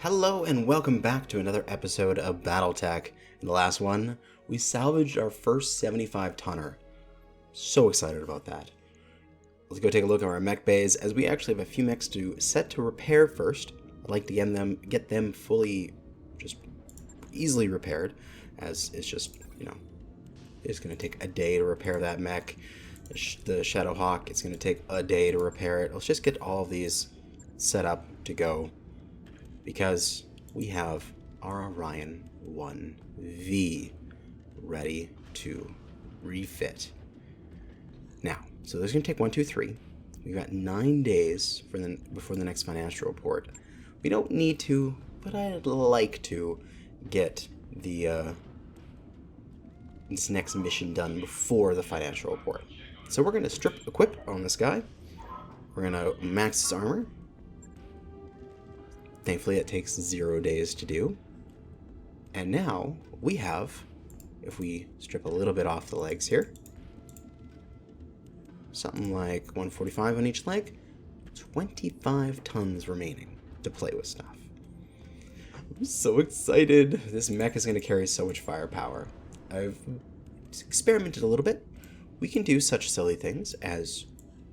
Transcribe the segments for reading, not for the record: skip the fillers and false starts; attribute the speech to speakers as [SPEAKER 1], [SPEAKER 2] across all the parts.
[SPEAKER 1] Hello and welcome back to another episode of Battletech. In the last one, we salvaged our first 75 tonner. So excited about that. Let's go take a look at our mech bays, as we actually have a few mechs to set to repair first. I'd like to get them fully, just easily repaired, as it's just, it's going to take a day to repair that mech. The Shadowhawk, it's going to take a day to repair it. Let's just get all of these set up to go, because we have our Orion 1V ready to refit. Now, so this is going to take 1, 2, 3. We've got 9 days before the next financial report. We don't need to, but I'd like to get this next mission done before the financial report. So we're going to strip equip on this guy. We're going to max his armor. Thankfully, it takes 0 days to do. And now we have, if we strip a little bit off the legs here, something like 145 on each leg, 25 tons remaining to play with stuff. I'm so excited. This mech is going to carry so much firepower. I've experimented a little bit. We can do such silly things as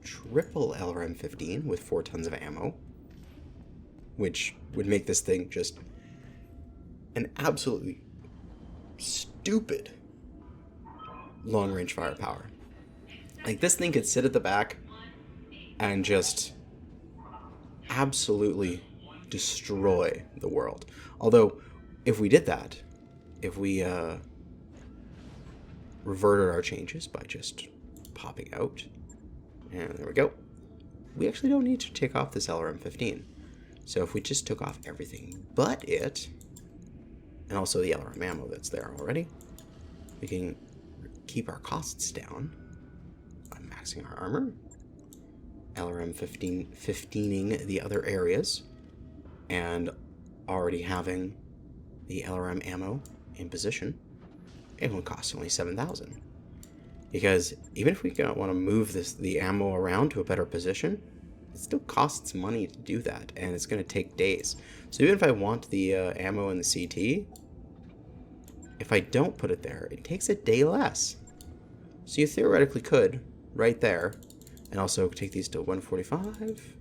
[SPEAKER 1] triple LRM-15 with 4 tons of ammo, which would make this thing just an absolutely stupid long-range firepower. Like, this thing could sit at the back and just absolutely destroy the world. Although, if we did that, if we reverted our changes by just popping out, and there we go, we actually don't need to take off this LRM-15. So if we just took off everything but it, and also the LRM ammo that's there already, we can keep our costs down by maxing our armor, LRM 15ing the other areas, and already having the LRM ammo in position. It will cost only 7,000. Because even if we want to move the ammo around to a better position, it still costs money to do that, and it's going to take days. So even if I want the ammo in the CT, if I don't put it there, it takes a day less. So you theoretically could, right there, and also take these to 145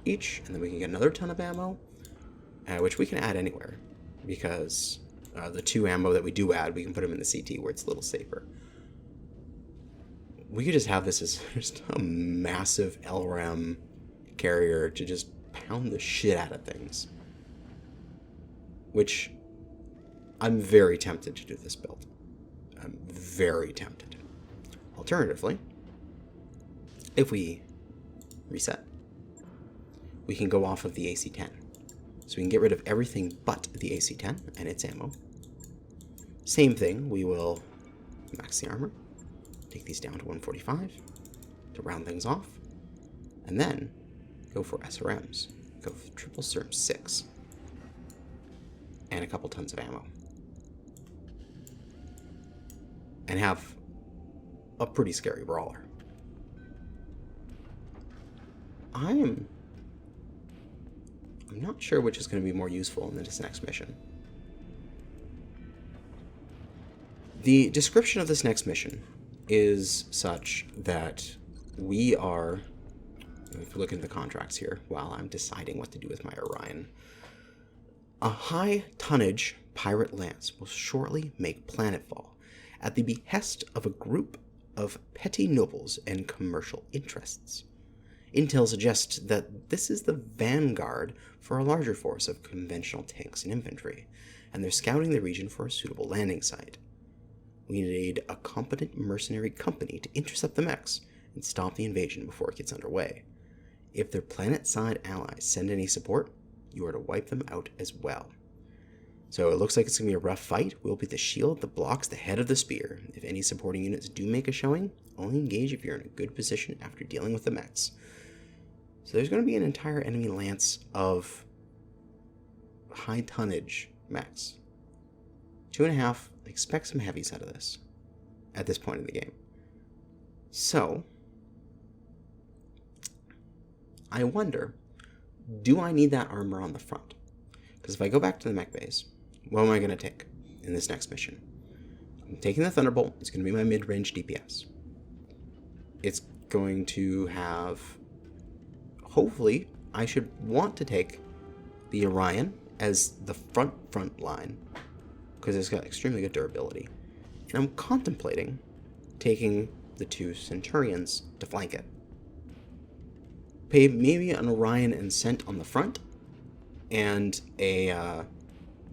[SPEAKER 1] each, and then we can get another ton of ammo, which we can add anywhere, because the 2 ammo that we do add, we can put them in the CT where it's a little safer. We could just have this as just a massive LRM carrier to just pound the shit out of things. Which, I'm very tempted to do this build. I'm very tempted. Alternatively, if we reset, we can go off of the AC-10. So we can get rid of everything but the AC-10 and its ammo. Same thing, we will max the armor. Take these down to 145 to round things off, and then go for SRMs. Go for triple SRM 6 and a couple tons of ammo, and have a pretty scary brawler. I'm not sure which is going to be more useful in this next mission. The description of this next mission is such that we are, if you look into the contracts here while I'm deciding what to do with my Orion, a high tonnage pirate lance will shortly make planetfall at the behest of a group of petty nobles and commercial interests. Intel suggests that this is the vanguard for a larger force of conventional tanks and infantry, and they're scouting the region for a suitable landing site. We need a competent mercenary company to intercept the mechs and stop the invasion before it gets underway. If their planet-side allies send any support, you are to wipe them out as well. So it looks like it's going to be a rough fight. We'll be the shield that blocks the head of the spear. If any supporting units do make a showing, only engage if you're in a good position after dealing with the mechs. So there's going to be an entire enemy lance of high tonnage mechs. 2.5, expect some heavies out of this at this point in the game. So, I wonder, do I need that armor on the front? Because if I go back to the mech base, what am I going to take in this next mission? I'm taking the Thunderbolt. It's going to be my mid-range DPS. It's going to have... Hopefully, I should want to take the Orion as the front line, because it's got extremely good durability. And I'm contemplating taking the 2 Centurions to flank it. Pay maybe an Orion and Cent on the front, and the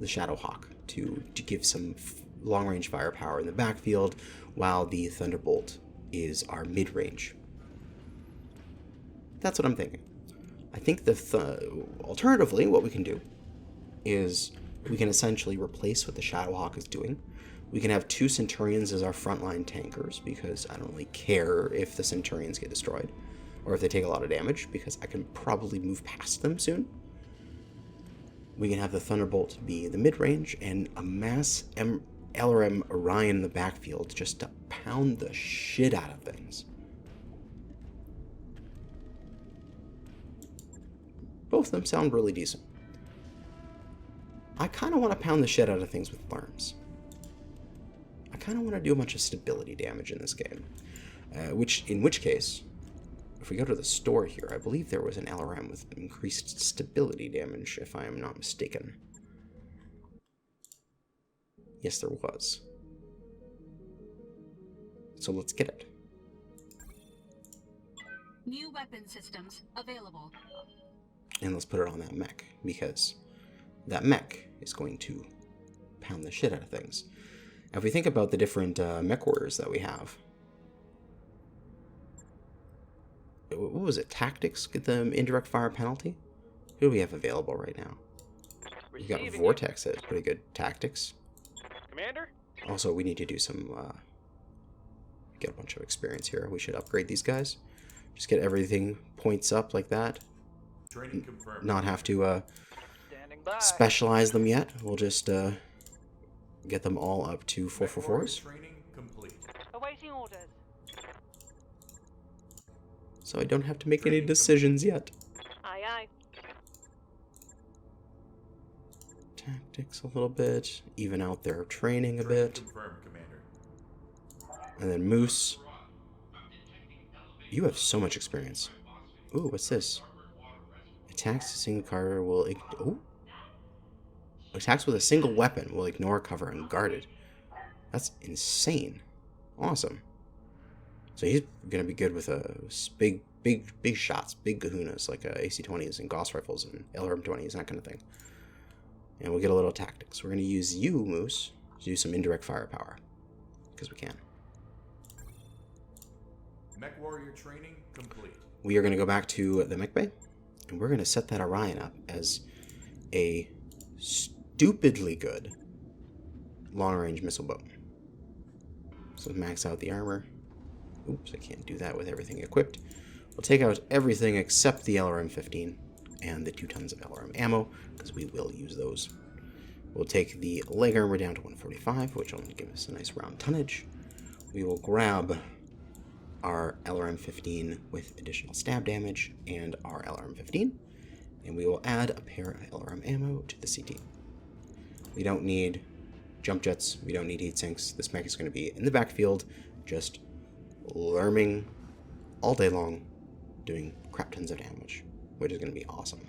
[SPEAKER 1] Shadowhawk to give some long-range firepower in the backfield, while the Thunderbolt is our mid-range. That's what I'm thinking. I think alternatively, what we can do is we can essentially replace what the Shadowhawk is doing. We can have 2 Centurions as our frontline tankers, because I don't really care if the Centurions get destroyed, or if they take a lot of damage, because I can probably move past them soon. We can have the Thunderbolt be the mid-range, and a mass LRM Orion in the backfield just to pound the shit out of things. Both of them sound really decent. I kind of want to pound the shit out of things with Lerms. I kind of want to do a bunch of stability damage in this game. In which case, if we go to the store here, I believe there was an LRM with increased stability damage, if I am not mistaken. Yes, there was. So let's get it.
[SPEAKER 2] New weapon systems available.
[SPEAKER 1] And let's put it on that mech, because that mech is going to pound the shit out of things. Now, if we think about the different mech warriors that we have, what was it? Tactics get the indirect fire penalty? Who do we have available right now? We got Vortex that has pretty good tactics.
[SPEAKER 3] Commander?
[SPEAKER 1] Also, we need to do some get a bunch of experience here. We should upgrade these guys. Just get everything points up like that.
[SPEAKER 4] Training confirmed.
[SPEAKER 1] Not have to specialize them yet. We'll just get them all up to 444s.
[SPEAKER 4] Training complete.
[SPEAKER 3] Awaiting orders.
[SPEAKER 1] So I don't have to make any decisions yet.
[SPEAKER 3] Aye, aye.
[SPEAKER 1] Tactics a little bit, even out their training a bit.
[SPEAKER 4] Confirmed, Commander.
[SPEAKER 1] And then Moose. You have so much experience. Ooh, what's this? Attacks a single car will... Oh! Attacks with a single weapon will ignore cover and guard it. That's insane. Awesome. So he's going to be good with big shots, big kahunas, like AC-20s and Gauss rifles and LRM-20s, that kind of thing. And we'll get a little tactics. We're going to use you, Moose, to do some indirect firepower. Because we can.
[SPEAKER 4] Mech warrior training complete.
[SPEAKER 1] We are going to go back to the mech bay. And we're going to set that Orion up as a stupidly good long-range missile boat. So max out the armor. Oops, I can't do that with everything equipped. We'll take out everything except the LRM-15 and the 2 tons of LRM ammo, because we will use those. We'll take the leg armor down to 145, which will give us a nice round tonnage. We will grab our LRM-15 with additional stab damage and our LRM-15, and we will add a pair of LRM ammo to the CT. We don't need jump jets, we don't need heat sinks. This mech is going to be in the backfield, just lurming all day long, doing crap tons of damage, which is going to be awesome.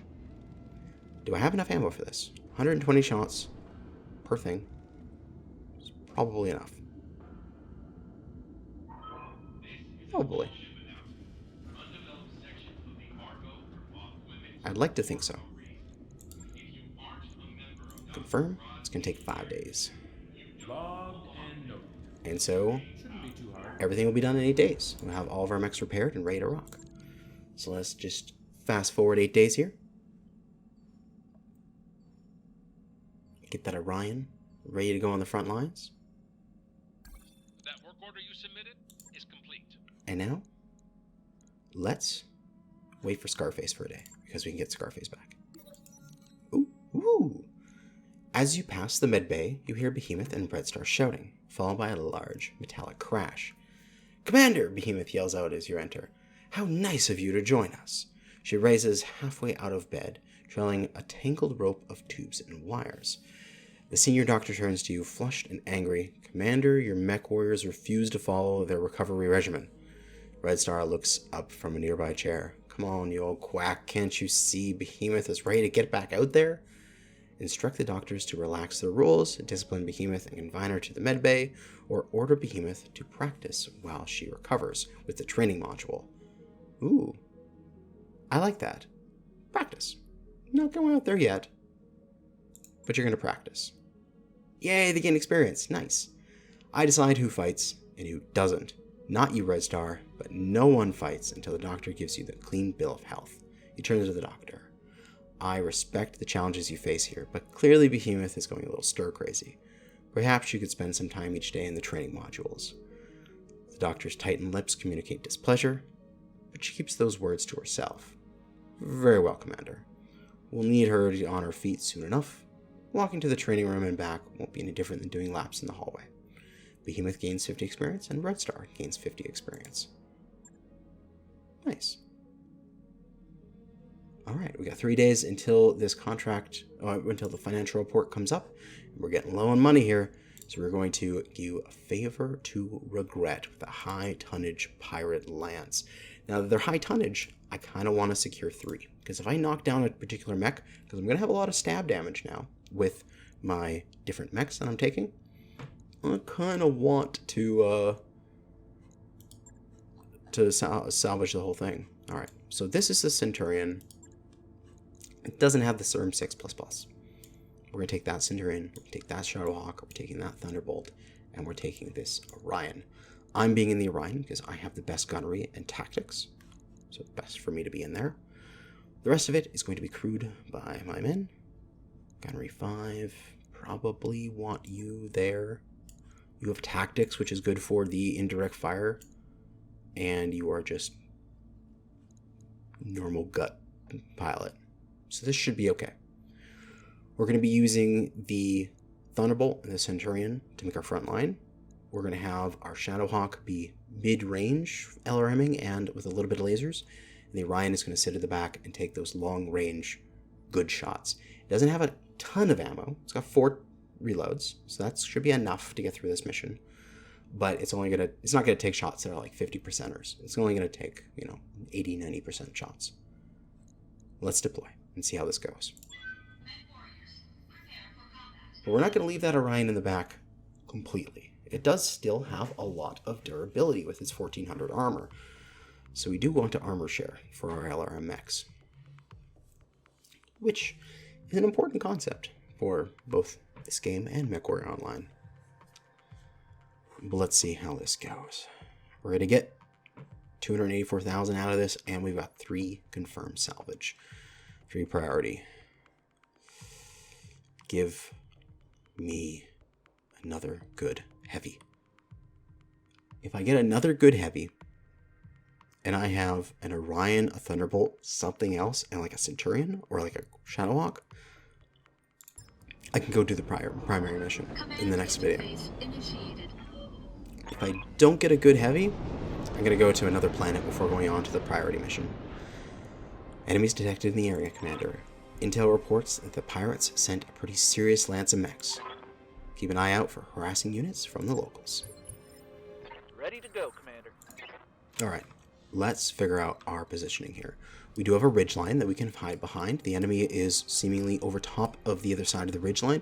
[SPEAKER 1] Do I have enough ammo for this? 120 shots per thing is probably enough. Probably. I'd like to think so. Confirm. It's going to take 5 days. And so, everything will be done in 8 days. We'll have all of our mechs repaired and ready to rock. So let's just fast forward 8 days here. Get that Orion ready to go on the front lines.
[SPEAKER 5] That work order you submitted is complete.
[SPEAKER 1] And now, let's wait for Scarface for a day, because we can get Scarface back. Ooh, ooh. As you pass the med bay, you hear Behemoth and Breadstar shouting, followed by a large metallic crash. "Commander!" Behemoth yells out as you enter. "How nice of you to join us. She rises halfway out of bed, trailing a tangled rope of tubes and wires. The senior doctor turns to you, flushed and angry. Commander, your mech warriors refuse to follow their recovery regimen. Red Star looks up from a nearby chair. Come on, you old quack. Can't you see Behemoth is ready to get back out there? Instruct the doctors to relax their rules, discipline Behemoth and confine her to the medbay, or order Behemoth to practice while she recovers with the training module. Ooh. I like that. Practice. Not going out there yet, but you're going to practice. Yay, they gain experience. Nice. I decide who fights and who doesn't. Not you, Red Star, but no one fights until the doctor gives you the clean bill of health. You turn to the doctor. I respect the challenges you face here, but clearly Behemoth is going a little stir-crazy. Perhaps you could spend some time each day in the training modules. The doctor's tightened lips communicate displeasure, but she keeps those words to herself. Very well, Commander. We'll need her to on her feet soon enough. Walking to the training room and back won't be any different than doing laps in the hallway. Behemoth gains 50 experience, and Red Star gains 50 experience. Nice. Alright, we got 3 days until this contract, until the financial report comes up. We're getting low on money here, so we're going to give a favor to regret with a high tonnage pirate lance. Now that they're high tonnage, I kind of want to secure 3, because if I knock down a particular mech, because I'm going to have a lot of stab damage now with my different mechs that I'm taking, I kind of want to salvage the whole thing. Alright, so this is the Centurion. It doesn't have the CERM 6++. We're going to take that Centurion, we're going to take that Shadowhawk, we're taking that Thunderbolt, and we're taking this Orion. I'm being in the Orion because I have the best gunnery and tactics, so best for me to be in there. The rest of it is going to be crewed by my men. Gunnery 5, probably want you there. You have tactics, which is good for the indirect fire, and you are just normal gut pilot. So this should be okay. We're going to be using the Thunderbolt and the Centurion to make our front line. We're going to have our Shadowhawk be mid-range LRMing and with a little bit of lasers. And the Orion is going to sit at the back and take those long-range good shots. It doesn't have a ton of ammo. It's got 4 reloads, so that should be enough to get through this mission. But it's not going to take shots that are like 50%ers. It's only going to take, 80-90% shots. Let's deploy and see how this goes. But we're not going to leave that Orion in the back completely. It does still have a lot of durability with its 1400 armor. So we do want to armor share for our LRM mechs, which is an important concept for both this game and MechWarrior Online. But let's see how this goes. We're going to get 284,000 out of this, and we've got 3 confirmed salvage. 3 priority. Give me another good heavy. If I get another good heavy, and I have an Orion, a Thunderbolt, something else, and like a Centurion, or like a Shadowhawk, I can go do the primary mission in the next video. If I don't get a good heavy, I'm going to go to another planet before going on to the priority mission. Enemies detected in the area, Commander. Intel reports that the pirates sent a pretty serious lance of mechs. Keep an eye out for harassing units from the locals.
[SPEAKER 3] Ready to go, Commander.
[SPEAKER 1] Alright, let's figure out our positioning here. We do have a ridgeline that we can hide behind. The enemy is seemingly over top of the other side of the ridgeline,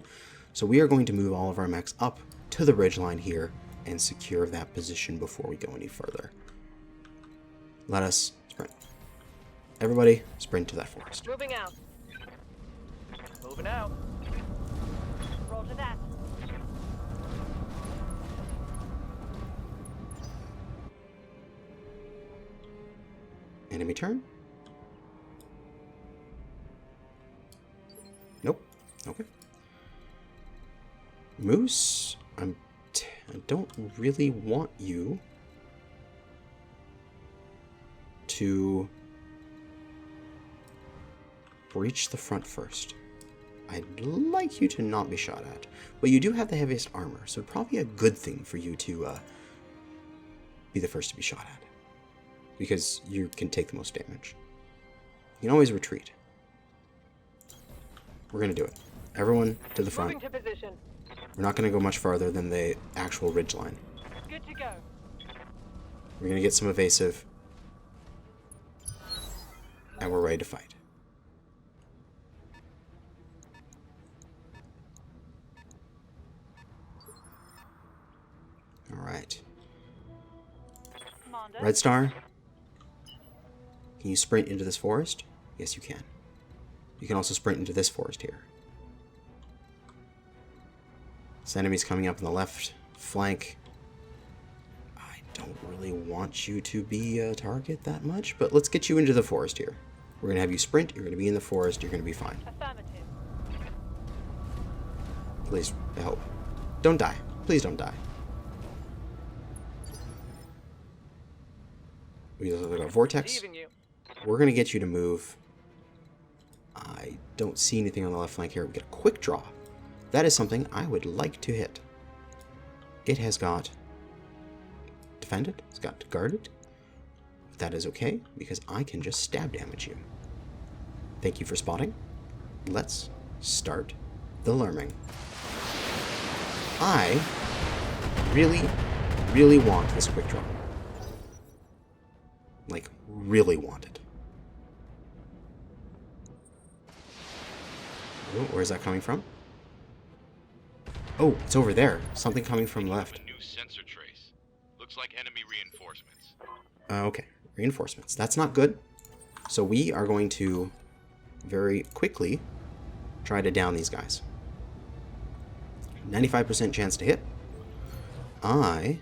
[SPEAKER 1] so we are going to move all of our mechs up to the ridgeline here and secure that position before we go any further. Let us sprint. Everybody, sprint to that forest.
[SPEAKER 3] Moving out. Moving out. Roger that.
[SPEAKER 1] Enemy turn? Nope. Okay. Moose, I don't really want you to breach the front first. I'd like you to not be shot at, but you do have the heaviest armor, so it'd probably be a good thing for you to be the first to be shot at, because you can take the most damage. You can always retreat. We're going to do it. Everyone to the front.
[SPEAKER 3] Moving to position.
[SPEAKER 1] We're not going to go much farther than the actual ridge line.
[SPEAKER 3] Good to go.
[SPEAKER 1] We're going to get some evasive. And we're ready to fight. Alright.
[SPEAKER 3] Commander.
[SPEAKER 1] Red Star. Can you sprint into this forest? Yes, you can. You can also sprint into this forest here. This enemy's coming up on the left flank. I don't really want you to be a target that much, but let's get you into the forest here. We're going to have you sprint, you're going to be in the forest, you're going to be fine.
[SPEAKER 3] Affirmative.
[SPEAKER 1] Please, I hope. Don't die. Please don't die. We also got Vortex.
[SPEAKER 3] Receiving you.
[SPEAKER 1] We're going to get you to move. I don't see anything on the left flank here. We get a quick draw. That is something I would like to hit. It has got defended. It's got guarded. But that is okay, because I can just stab damage you. Thank you for spotting. Let's start the lurming. I really, really want this quick draw. Like, really want it. Oh, where's that coming from? Oh, it's over there. Something coming from left.
[SPEAKER 5] A new sensor trace. Looks like enemy reinforcements.
[SPEAKER 1] Okay, reinforcements. That's not good. So we are going to very quickly try to down these guys. 95% chance to hit. I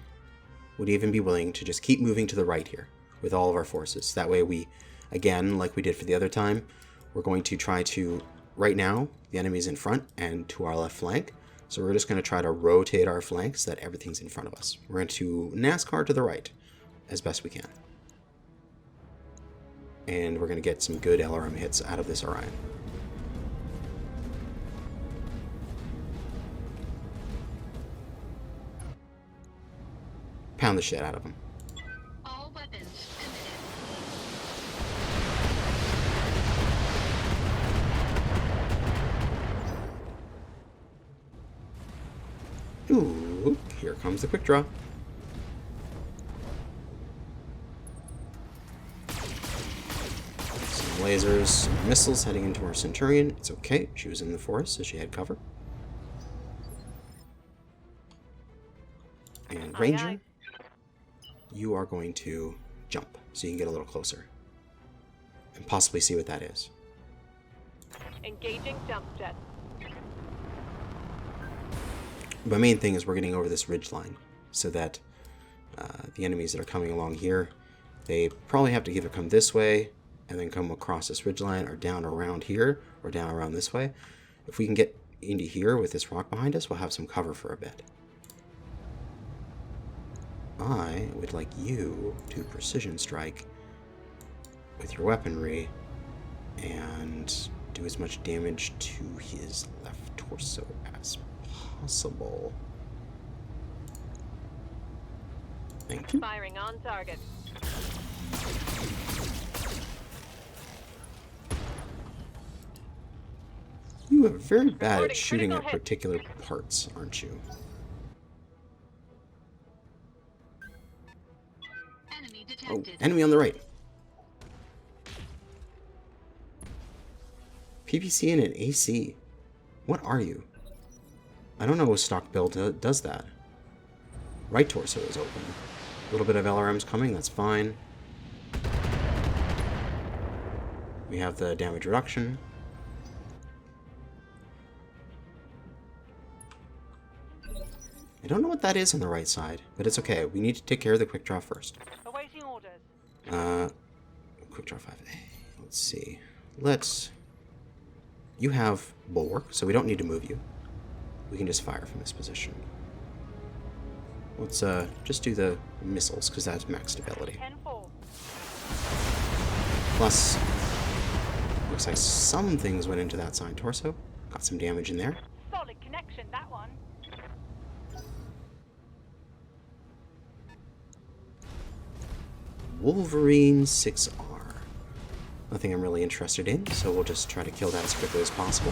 [SPEAKER 1] would even be willing to just keep moving to the right here with all of our forces. That way we, again, like we did for the other time, we're going to try to, right now, the enemy's in front and to our left flank. So we're just going to try to rotate our flanks so that everything's in front of us. We're going to NASCAR to the right as best we can. And we're going to get some good LRM hits out of this Orion. Pound the shit out of him.
[SPEAKER 2] All weapons committed.
[SPEAKER 1] Ooh, here comes the quick draw. Some lasers, some missiles heading into our Centurion. It's okay. She was in the forest, so she had cover. And Ranger,
[SPEAKER 3] aye.
[SPEAKER 1] you are going to jump so you can get a little closer and possibly see what that is.
[SPEAKER 3] Engaging jump jet.
[SPEAKER 1] My main thing is we're getting over this ridge line so that the enemies that are coming along here, they probably have to either come this way and then come across this ridge line, or down around here, or down around this way. If we can get into here with this rock behind us, we'll have some cover for a bit. I would like you to precision strike with your weaponry and do as much damage to his left torso as possible. Thank you.
[SPEAKER 3] Firing on target.
[SPEAKER 1] You are very bad at
[SPEAKER 3] Reporting
[SPEAKER 1] shooting at
[SPEAKER 3] critical hit.
[SPEAKER 1] particular parts, aren't you?
[SPEAKER 2] Enemy
[SPEAKER 1] Oh,
[SPEAKER 2] detected.
[SPEAKER 1] enemy on the right. PPC and an AC. What are you? I don't know a stock build does that. Right torso is open. A little bit of LRMs coming, that's fine. We have the damage reduction. I don't know what that is on the right side, but it's okay. We need to take care of the quick draw first.
[SPEAKER 3] Awaiting orders.
[SPEAKER 1] Quick draw 5A. Let's see. You have bulwark, so we don't need to move you. We can just fire from this position. Let's just do the missiles, because that's max stability.
[SPEAKER 3] 10-4.
[SPEAKER 1] Plus, looks like some things went into that side torso. Got some damage in there.
[SPEAKER 3] Solid connection, that one.
[SPEAKER 1] Wolverine 6R. Nothing I'm really interested in, so we'll just try to kill that as quickly as possible.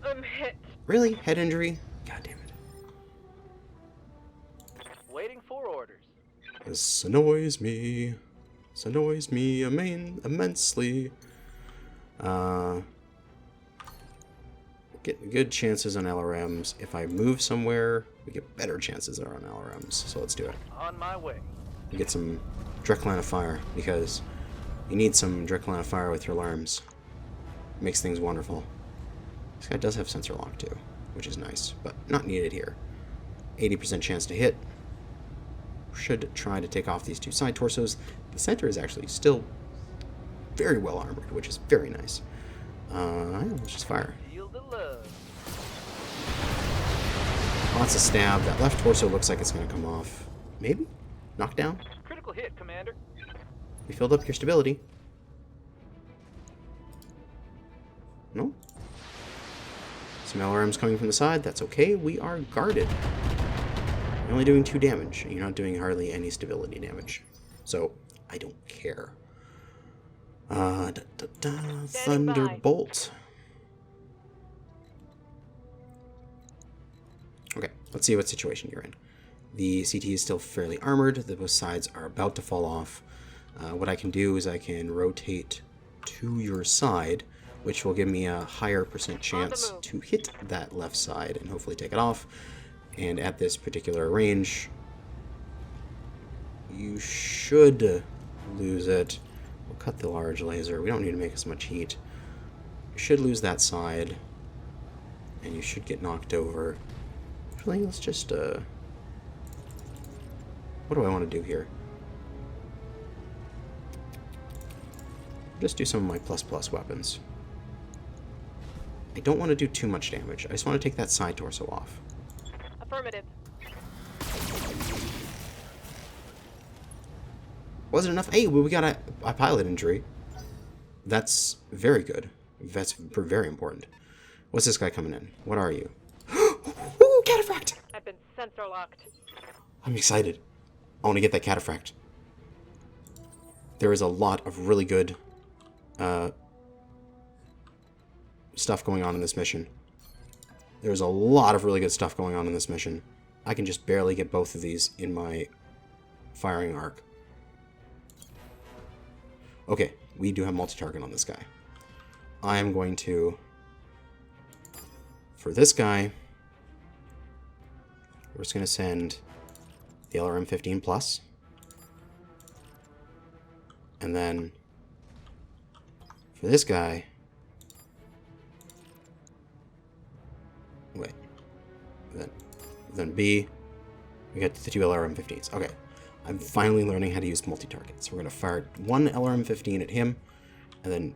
[SPEAKER 3] I'm hit.
[SPEAKER 1] Really? Head injury? God damn it.
[SPEAKER 3] Waiting for orders.
[SPEAKER 1] This annoys me. This annoys me immensely. Get good chances on LRMs. If I move somewhere, we get better chances on LRMs. So let's do it.
[SPEAKER 3] On my way.
[SPEAKER 1] We get some direct line of fire, because you need some direct line of fire with your alarms. Makes things wonderful. This guy does have sensor lock too, which is nice, but not needed here. 80% chance to hit. Should try to take off these two side torsos. The center is actually still very well armored, which is very nice. Let's just fire.
[SPEAKER 3] Feel the love.
[SPEAKER 1] Lots of stab. That left torso looks like it's going to come off. Maybe? Knockdown?
[SPEAKER 3] Critical hit, Commander.
[SPEAKER 1] We filled up your stability. No? Some LRMs coming from the side. That's okay. We are guarded. You're only doing 2 damage, and you're not doing hardly any stability damage. So, I don't care. Thunderbolt. Okay, let's see what situation you're in. The CT is still fairly armored. The both sides are about to fall off. What I can do is I can rotate to your side, which will give me a higher percent chance to hit that left side and hopefully take it off. And at this particular range, you should lose it. We'll cut the large laser. We don't need to make as much heat. You should lose that side, and you should get knocked over. Actually, let's just, what do I want to do here? Just do some of my ++ weapons. I don't want to do too much damage. I just want to take that side torso off.
[SPEAKER 3] Affirmative.
[SPEAKER 1] Wasn't enough? Hey, we got a pilot injury. That's very good. That's very important. What's this guy coming in? What are you? Ooh, cataphract!
[SPEAKER 3] I've been sensor locked.
[SPEAKER 1] I'm excited. I want to get that cataphract. There is a lot of really good stuff going on in this mission. There's a lot of really good stuff going on in this mission. I can just barely get both of these in my firing arc. Okay, we do have multi-target on this guy. I am going to, for this guy, we're just going to send the LRM 15 plus. And then for this guy, wait, then B, we get the 2 LRM 15s. Okay, I'm finally learning how to use multi-targets. We're going to fire 1 LRM 15 at him, and then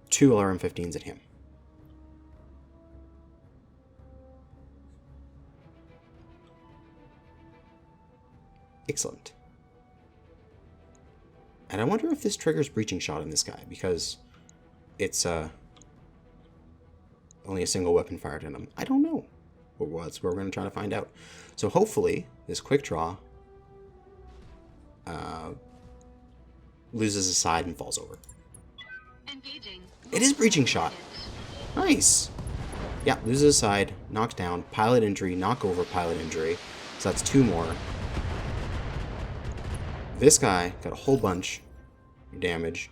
[SPEAKER 1] 2 LRM 15s at him. Excellent. And I wonder if this triggers breaching shot in this guy, because it's only a single weapon fired at him. I don't know. Well, that's what we're going to try to find out. So hopefully, this quick draw loses a side and falls over.
[SPEAKER 2] Engaging.
[SPEAKER 1] It is breaching shot. Nice. Yeah, loses a side, knocked down, pilot injury, knock over, pilot injury. So that's 2 more. This guy got a whole bunch of damage.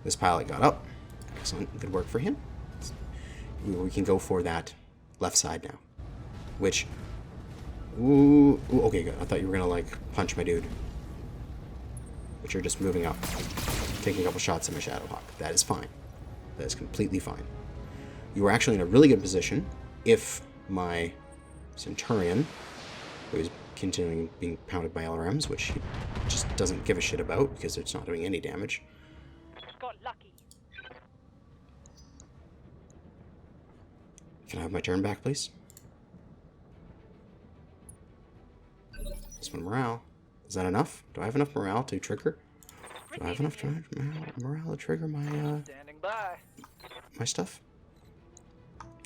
[SPEAKER 1] This pilot got up. Excellent. Good work for him. We can go for that left side now. Which... Ooh, okay, good. I thought you were going to, like, punch my dude. But you're just moving up. Taking a couple shots at my Shadowhawk. That is fine. That is completely fine. You were actually in a really good position if my Centurion, who is continuing being pounded by LRMs, which he just doesn't give a shit about because it's not doing any damage.
[SPEAKER 3] Got lucky.
[SPEAKER 1] Can I have my turn back, please? This one, morale. Is that enough? Do I have enough morale to trigger? Do I have enough morale to trigger my
[SPEAKER 3] Standing by.
[SPEAKER 1] my stuff?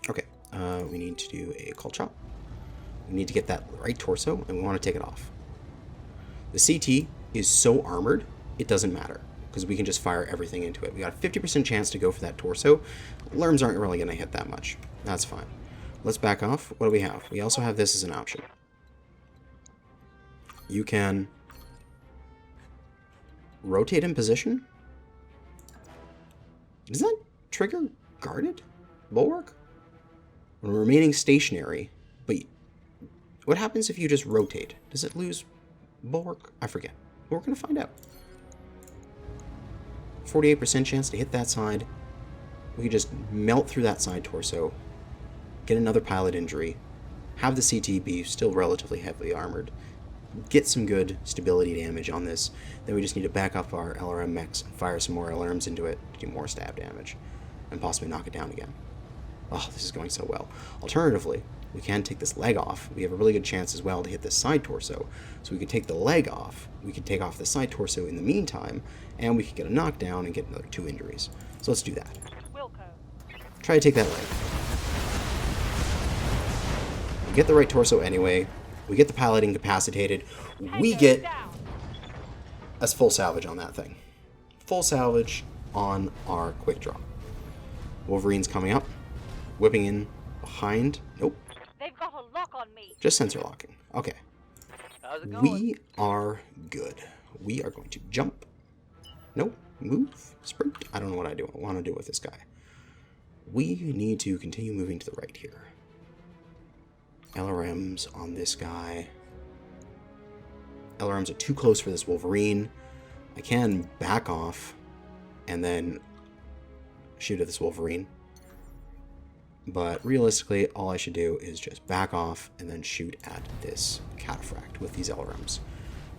[SPEAKER 1] Okay. We need to do a call chop. We need to get that right torso, and we want to take it off. The CT is so armored, it doesn't matter, because we can just fire everything into it. We got a 50% chance to go for that torso. Lerms aren't really going to hit that much. That's fine. Let's back off. What do we have? We also have this as an option. You can rotate in position. Does that trigger guarded bulwark? When remaining stationary, but what happens if you just rotate? Does it lose bulwark? I forget. We're going to find out. 48% chance to hit that side. We could just melt through that side torso, get another pilot injury, have the CT be still relatively heavily armored, get some good stability damage on this. Then we just need to back up our LRM mechs and fire some more LRMs into it to do more stab damage and possibly knock it down again. Oh, this is going so well. Alternatively, we can take this leg off. We have a really good chance as well to hit this side torso. So we could take the leg off, we could take off the side torso in the meantime, and we could get a knockdown and get another 2 injuries. So let's do that. Try to take that leg. We get the right torso anyway. We get the pilot incapacitated. We get a full salvage on that thing. Full salvage on our quick draw. Wolverine's coming up. Whipping in behind. Nope.
[SPEAKER 3] They've got a lock on me.
[SPEAKER 1] Just sensor locking. Okay.
[SPEAKER 3] How's it going?
[SPEAKER 1] We are good. We are going to jump. Nope. Move. Sprint. I don't know what I want to do with this guy. We need to continue moving to the right here. LRMs on this guy. LRMs are too close for this Wolverine. I can back off and then shoot at this Wolverine. But realistically, all I should do is just back off and then shoot at this Cataphract with these LRMs.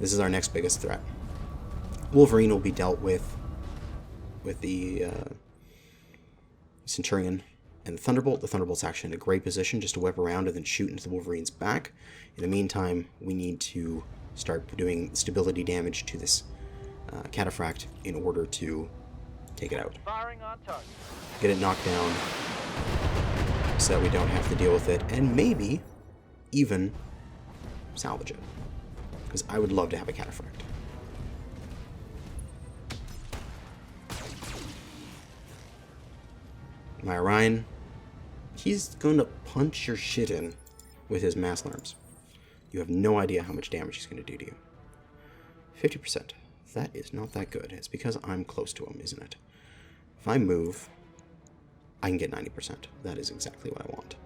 [SPEAKER 1] This is our next biggest threat. Wolverine will be dealt with the Centurion and the Thunderbolt. The Thunderbolt's actually in a great position just to whip around and then shoot into the Wolverine's back. In the meantime, we need to start doing stability damage to this Cataphract in order to take it out.
[SPEAKER 3] Firing on target.
[SPEAKER 1] Get it knocked down so that we don't have to deal with it, and maybe even salvage it. Because I would love to have a Cataphract. My Orion, he's going to punch your shit in with his mass arms. You have no idea how much damage he's going to do to you. 50%. That is not that good. It's because I'm close to him, isn't it? If I move, I can get 90%. That is exactly what I want.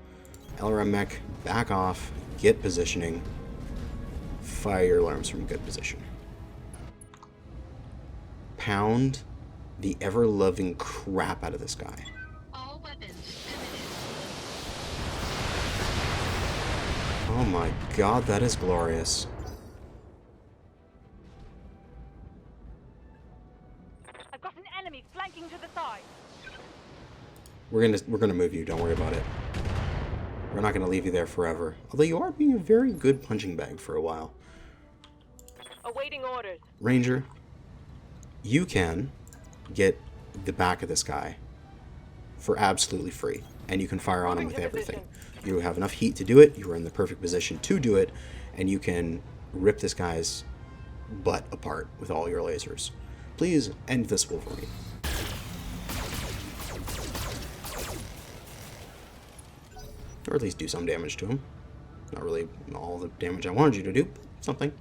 [SPEAKER 1] LRM mech, back off, get positioning, fire your alarms from good position. Pound the ever-loving crap out of this guy.
[SPEAKER 2] All weapons
[SPEAKER 1] Oh my god, that is glorious.
[SPEAKER 3] I've got an enemy flanking to the side.
[SPEAKER 1] We're gonna move you, don't worry about it. We're not gonna leave you there forever. Although you are being a very good punching bag for a while.
[SPEAKER 3] Awaiting orders.
[SPEAKER 1] Ranger, you can get the back of this guy for absolutely free, and you can fire on him with everything. You have enough heat to do it, you are in the perfect position to do it, and you can rip this guy's butt apart with all your lasers. Please end this Wolverine. Or at least do some damage to him. Not really all the damage I wanted you to do, but something.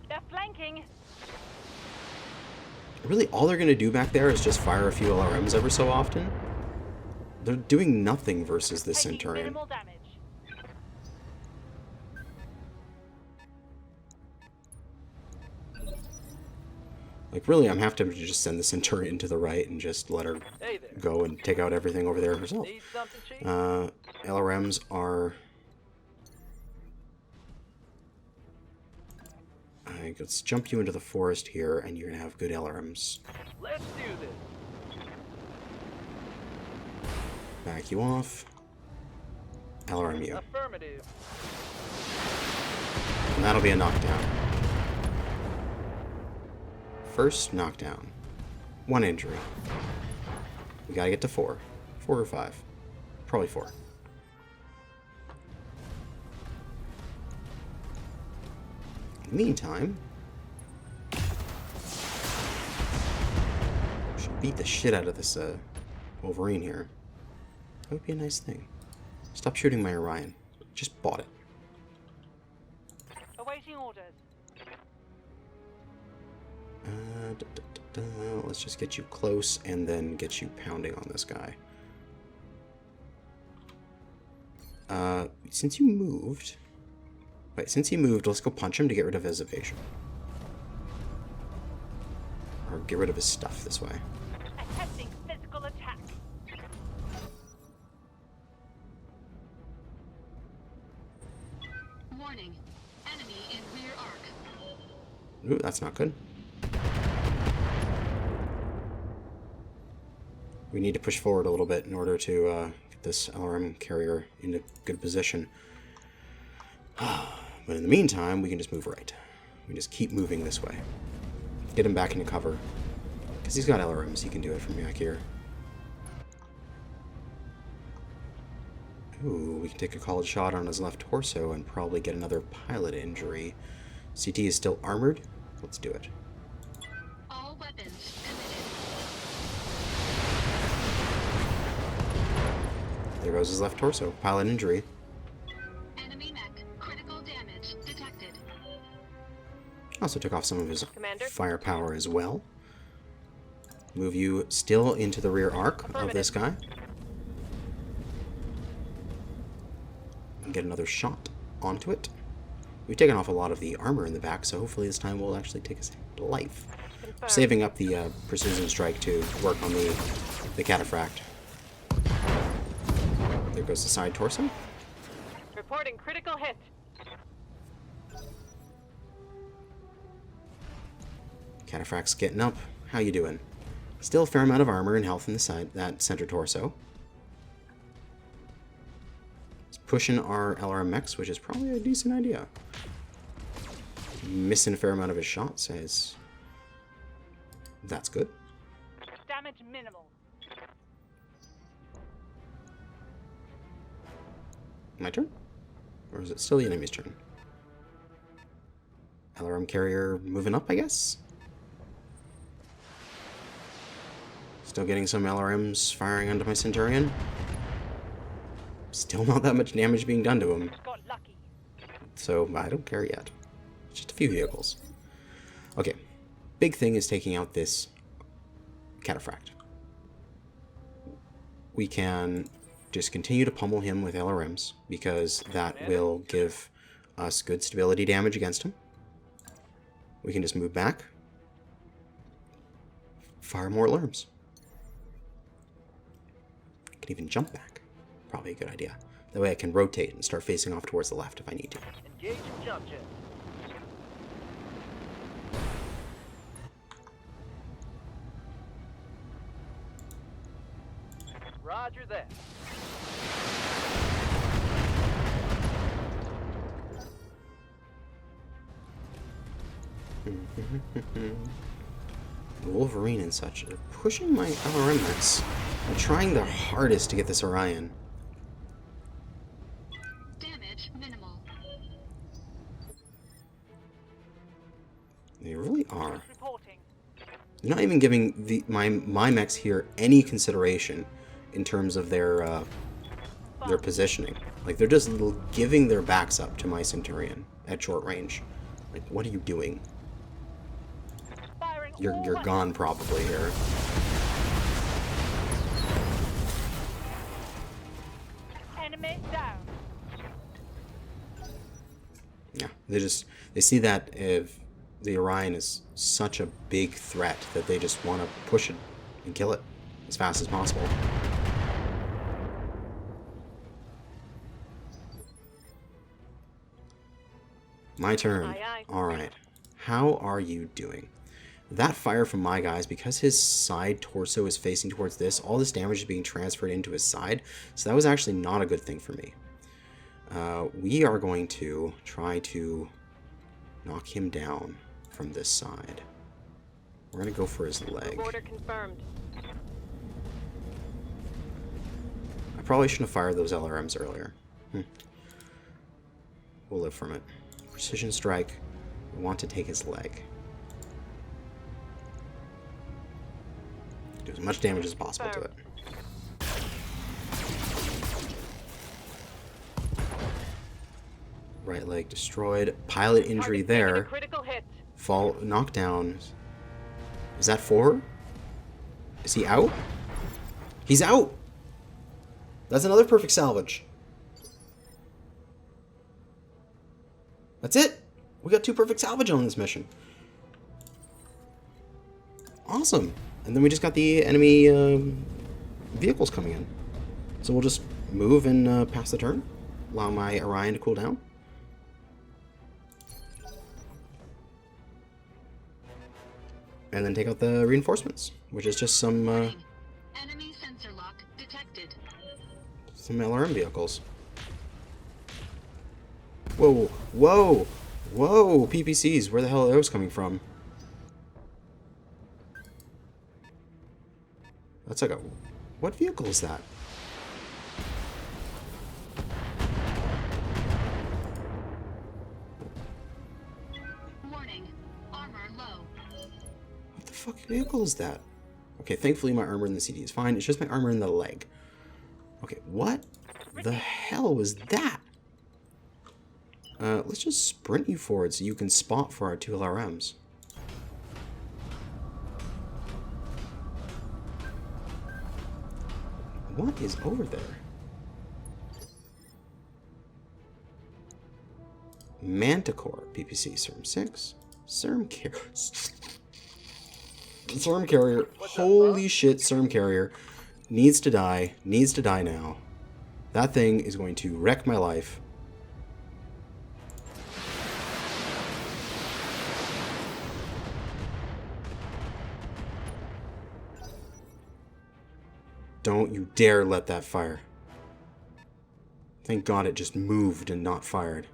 [SPEAKER 3] They're flanking.
[SPEAKER 1] Really, all they're going to do back there is just fire a few LRMs ever so often. They're doing nothing versus this
[SPEAKER 3] Taking
[SPEAKER 1] Centurion.
[SPEAKER 3] minimal damage.
[SPEAKER 1] Like, really, I'm have to just send the Centurion to the right and just let her
[SPEAKER 3] Hey there.
[SPEAKER 1] go and take out everything over there herself.
[SPEAKER 3] Need something cheap?
[SPEAKER 1] LRMs are... let's jump you into the forest here, and you're going to have good LRMs.
[SPEAKER 3] Let's do this.
[SPEAKER 1] Back you off. LRM you.
[SPEAKER 3] Affirmative.
[SPEAKER 1] And that'll be a knockdown. First knockdown. 1 injury. We gotta get to 4. 4 or 5. Probably 4. meantime, should beat the shit out of this Wolverine here. That would be a nice thing. Stop shooting my Orion. Just bought it.
[SPEAKER 3] Awaiting orders.
[SPEAKER 1] Let's just get you close and then get you pounding on this guy. Since you moved... Wait, since he moved, let's go punch him to get rid of his evasion. Or get rid of his stuff this way.
[SPEAKER 3] Attempting physical attack.
[SPEAKER 2] Warning. Enemy in rear arc.
[SPEAKER 1] Ooh, that's not good. We need to push forward a little bit in order to get this LRM carrier into good position. But in the meantime, we can just move right. We just keep moving this way. Get him back into cover. Because he's got LRMs, he can do it from back here. Ooh, we can take a cold shot on his left torso and probably get another pilot injury. CT is still armored. Let's do it.
[SPEAKER 2] All weapons committed.
[SPEAKER 1] There goes his left torso. Pilot injury.
[SPEAKER 2] Enemy mech. Critical damage detected.
[SPEAKER 1] Also took off some of his
[SPEAKER 3] Commander.
[SPEAKER 1] firepower as well. Move you still into the rear arc of this guy. And get another shot onto it. We've taken off a lot of the armor in the back, so hopefully this time we'll actually take his life.
[SPEAKER 3] Confirmed.
[SPEAKER 1] Saving up the precision strike to work on the cataphract. There goes the side torso.
[SPEAKER 3] Reporting critical hit.
[SPEAKER 1] Cataphract's getting up. How you doing? Still a fair amount of armor and health in the side, that center torso. It's pushing our LRM mechs, which is probably a decent idea. Missing a fair amount of his shots, as that's good.
[SPEAKER 3] Damage minimal.
[SPEAKER 1] My turn? Or is it still the enemy's turn? LRM carrier moving up, I guess? Still getting some LRMs firing onto my Centurion. Still not that much damage being done to him.
[SPEAKER 3] Got lucky.
[SPEAKER 1] So I don't care yet. Just a few vehicles. Okay. Big thing is taking out this cataphract. We can just continue to pummel him with LRMs because that will give us good stability damage against him. We can just move back. Fire more alarms. Can even jump back. Probably a good idea. That way I can rotate and start facing off towards the left if I need to.
[SPEAKER 3] Engage jump jet. Roger that.
[SPEAKER 1] Wolverine and such are pushing my LRM mechs. I'm trying their hardest to get this Orion.
[SPEAKER 2] Damage minimal.
[SPEAKER 1] They really are.
[SPEAKER 3] Reporting.
[SPEAKER 1] They're not even giving my mechs here any consideration in terms of their positioning. Like, they're just giving their backs up to my Centurion at short range. Like, what are you doing?
[SPEAKER 3] Firing.
[SPEAKER 1] You're gone probably here.
[SPEAKER 3] Enemy down.
[SPEAKER 1] Yeah, they see that if the Orion is such a big threat that they just want to push it and kill it as fast as possible. My turn.
[SPEAKER 3] Aye, aye.
[SPEAKER 1] Alright. How are you doing? That fire from my guys, because his side torso is facing towards this, all this damage is being transferred into his side, so that was actually not a good thing for me. We are going to try to knock him down from this side. We're going to go for his leg.
[SPEAKER 3] Order confirmed.
[SPEAKER 1] I probably shouldn't have fired those LRMs earlier. We'll live from it. Precision strike I want to take his leg. Do as much damage as possible to it. Right leg destroyed. Pilot injury
[SPEAKER 3] Target taking a
[SPEAKER 1] there.
[SPEAKER 3] critical hit.
[SPEAKER 1] Fall, knockdown. Is that 4? Is he out? He's out! That's another perfect salvage. That's it! We got 2 perfect salvage on this mission. Awesome! And then we just got the enemy vehicles coming in. So we'll just move and pass the turn. Allow my Orion to cool down. And then take out the reinforcements, which is just some
[SPEAKER 2] Enemy sensor lock detected.
[SPEAKER 1] some LRM vehicles. Whoa, whoa, whoa, PPCs, where the hell are those coming from? That's like a... What vehicle is that?
[SPEAKER 2] Warning. Armor low.
[SPEAKER 1] What the fuck vehicle is that? Okay, thankfully my armor in the CD is fine. It's just my armor in the leg. Okay, what the hell was that? Let's just sprint you forward so you can spot for our 2 LRMs. What is over there? Manticore, PPC, CERM 6, CERM Carrier. CERM Carrier, holy shit, CERM Carrier needs to die now. That thing is going to wreck my life. Don't you dare let that fire. Thank God it just moved and not fired.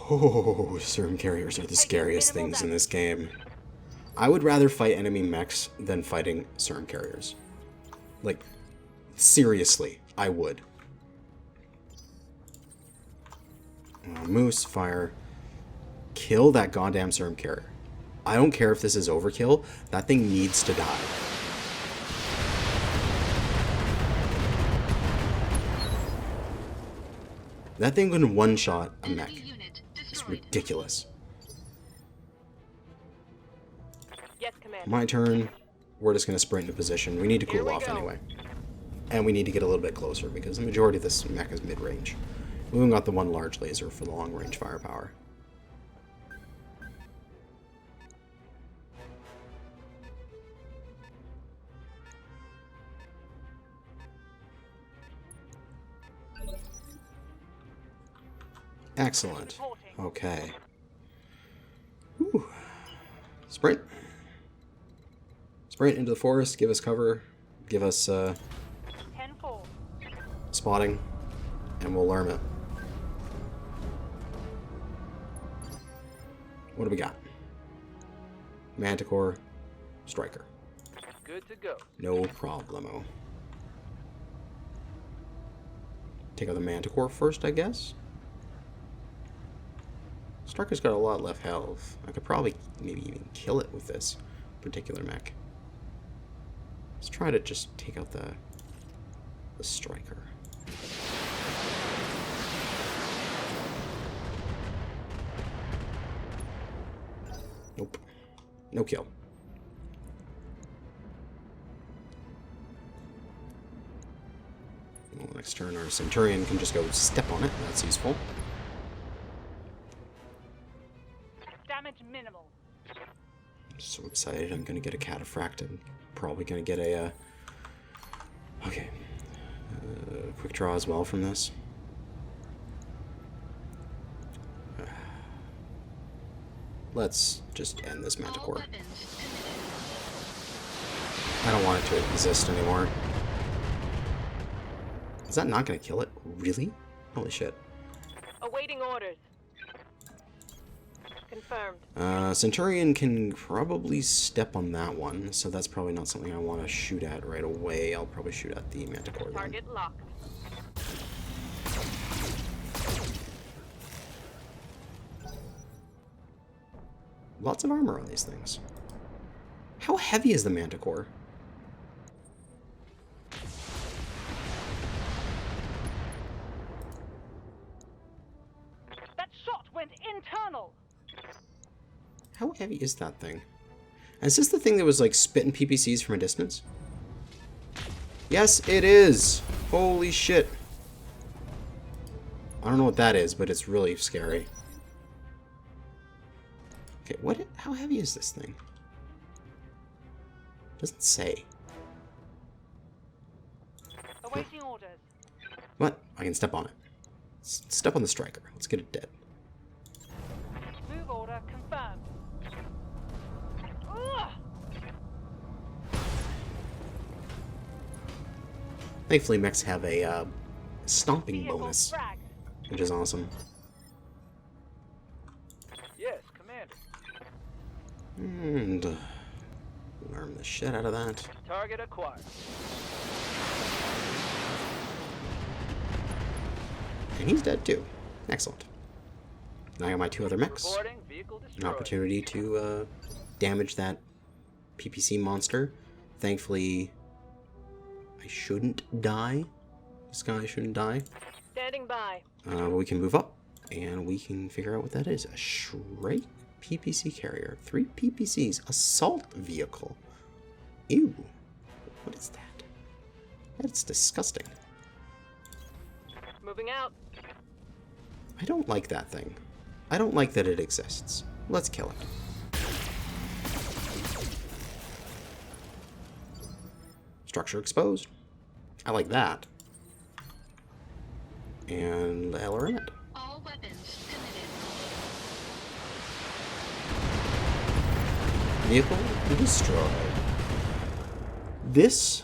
[SPEAKER 1] Oh, CERM carriers are the scariest things in this game. I would rather fight enemy mechs than fighting CERM carriers. Like, seriously, I would. Moose, fire. Kill that goddamn CERM carrier. I don't care if this is overkill. That thing needs to die. That thing can one-shot a mech.
[SPEAKER 2] Enemy unit
[SPEAKER 1] It's
[SPEAKER 2] destroyed.
[SPEAKER 1] ridiculous.
[SPEAKER 3] Yes, Commander.
[SPEAKER 1] My turn. We're just going to sprint into position. We need to
[SPEAKER 3] Here
[SPEAKER 1] cool
[SPEAKER 3] we
[SPEAKER 1] off
[SPEAKER 3] go.
[SPEAKER 1] anyway. And we need to get a little bit closer because the majority of this mech is mid-range. We only got the one large laser for the long-range firepower. Excellent. Okay. Whew. Sprint. Sprint into the forest, give us cover, give us
[SPEAKER 3] 10-4.
[SPEAKER 1] spotting, and we'll learn it. What do we got? Manticore, Striker.
[SPEAKER 3] Good to go.
[SPEAKER 1] No problemo. Take out the Manticore first, I guess. Striker's got a lot left health. I could probably maybe even kill it with this particular mech. Let's try to just take out the Striker. Nope. No kill. Well, next turn our Centurion can just go step on it. That's useful.
[SPEAKER 3] Damage minimal.
[SPEAKER 1] I'm so excited. I'm going to get a Cataphract and probably going to get a... okay. Quick draw as well from this. Let's just end this
[SPEAKER 2] All
[SPEAKER 1] Manticore.
[SPEAKER 2] weapons committed.
[SPEAKER 1] I don't want it to exist anymore. Is that not going to kill it? Really? Holy shit.
[SPEAKER 3] Awaiting orders. Confirmed.
[SPEAKER 1] Centurion can probably step on that one, so that's probably not something I want to shoot at right away. I'll probably shoot at the Manticore then.
[SPEAKER 3] Target locked.
[SPEAKER 1] Lots of armor on these things. How heavy is the Manticore?
[SPEAKER 3] That shot went internal.
[SPEAKER 1] How heavy is that thing? Is this the thing that was like spitting PPCs from a distance? Yes, it is. Holy shit. I don't know what that is, but it's really scary. Okay, how heavy is this thing? Doesn't say.
[SPEAKER 3] Awaiting orders.
[SPEAKER 1] What? I can step on it. Step on the striker. Let's get it dead.
[SPEAKER 3] Move order confirmed. Ugh!
[SPEAKER 1] Thankfully, mechs have a stomping
[SPEAKER 3] Vehicle
[SPEAKER 1] bonus,
[SPEAKER 3] fragged.
[SPEAKER 1] which is awesome.
[SPEAKER 3] Yes, Commander.
[SPEAKER 1] And arm the shit out of that.
[SPEAKER 3] Target acquired.
[SPEAKER 1] And he's dead too. Excellent. Now I got my 2 other mechs.
[SPEAKER 3] Reporting vehicle
[SPEAKER 1] An
[SPEAKER 3] destroyed.
[SPEAKER 1] opportunity to damage that PPC monster. Thankfully, I shouldn't die. This guy shouldn't die.
[SPEAKER 3] Standing by.
[SPEAKER 1] But we can move up, and we can figure out what that is. A Shrike PPC carrier. 3 PPCs. Assault vehicle. Ew. What is that? That's disgusting.
[SPEAKER 3] Moving out.
[SPEAKER 1] I don't like that thing. I don't like that it exists. Let's kill it. Structure exposed. I like that. And LRM it.
[SPEAKER 2] All weapons committed.
[SPEAKER 1] Vehicle destroyed. This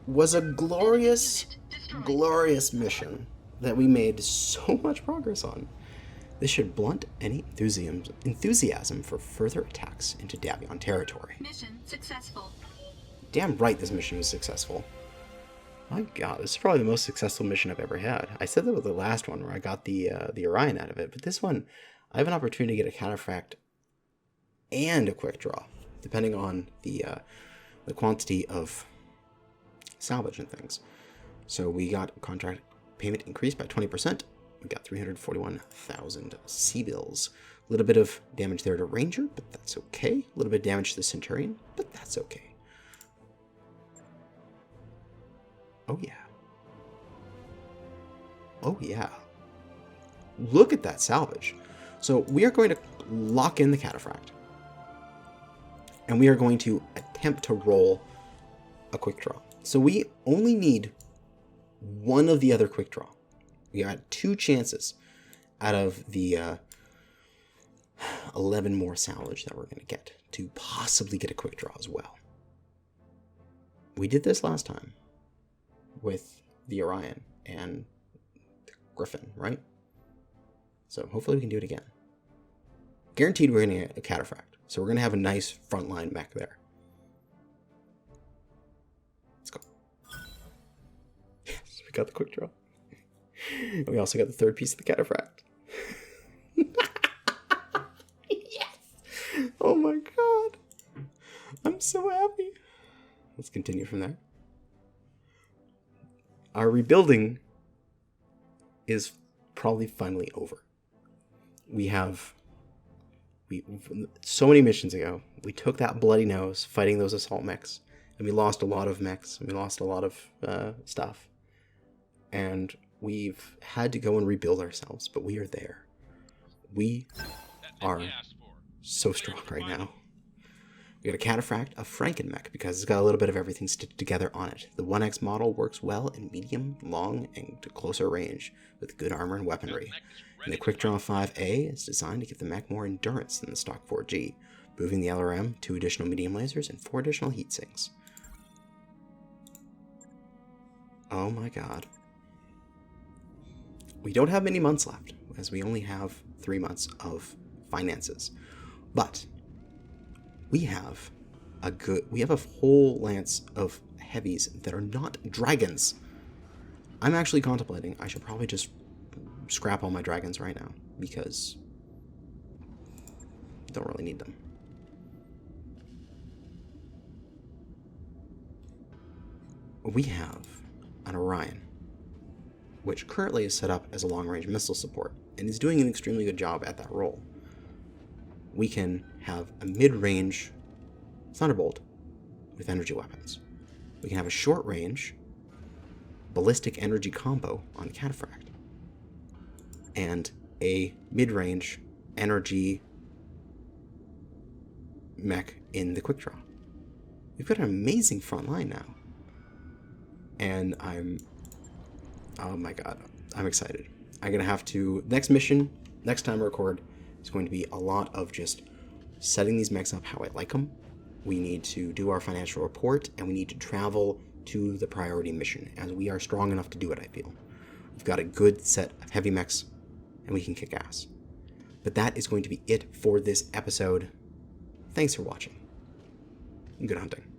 [SPEAKER 1] was a glorious,
[SPEAKER 2] Unit destroyed.
[SPEAKER 1] glorious mission that we made so much progress on. This should blunt any enthusiasm for further attacks into Davion territory.
[SPEAKER 2] Mission successful.
[SPEAKER 1] Damn right this mission was successful. My god, this is probably the most successful mission I've ever had. I said that with the last one where I got the Orion out of it, but this one, I have an opportunity to get a cataphract and a quick draw, depending on the quantity of salvage and things. So we got contract payment increased by 20%. We got 341,000 C-bills. A little bit of damage there to Ranger, but that's okay. A little bit of damage to the Centurion, but that's okay. Oh yeah. Oh yeah. Look at that salvage. So we are going to lock in the cataphract. And we are going to attempt to roll a quick draw. So we only need one of the other quick draw. We got 2 chances out of the 11 more salvage that we're going to get to possibly get a quick draw as well. We did this last time with the Orion and the Griffin, right? So hopefully we can do it again. Guaranteed we're going to get a cataphract. So we're going to have a nice frontline mech there. Let's go. Yes, we got the quick draw. And we also got the 3rd piece of the cataphract. Yes! Oh my god. I'm so happy. Let's continue from there. Our rebuilding is probably finally over. So many missions ago, we took that bloody nose fighting those assault mechs, and we lost a lot of mechs, and we lost a lot of stuff. And we've had to go and rebuild ourselves, but we are there. We are so strong right now. We got a cataphract, a Frankenmech, because it's got a little bit of everything stitched together on it. The 1X model works well in medium, long, and to closer range, with good armor and weaponry. And the Quick Draw 5A is designed to give the mech more endurance than the stock 4G, moving the LRM 2 additional medium lasers and 4 additional heat sinks. Oh my god. We don't have many months left, as we only have 3 months of finances. But we have a whole lance of heavies that are not dragons. I'm actually contemplating I should probably just scrap all my dragons right now, because Don't really need them. We have an Orion, which currently is set up as a long-range missile support, and is doing an extremely good job at that role. We can have a mid-range Thunderbolt with energy weapons. We can have a short-range ballistic energy combo on Cataphract, and a mid-range energy mech in the Quick Draw. We've got an amazing front line now. And oh my god, I'm excited. I'm gonna have to, next mission, next time I record, is going to be a lot of just setting these mechs up how I like them. We need to do our financial report, and we need to travel to the priority mission, as we are strong enough to do it, I feel. We've got a good set of heavy mechs, and we can kick ass. But that is going to be it for this episode. Thanks for watching. Good hunting.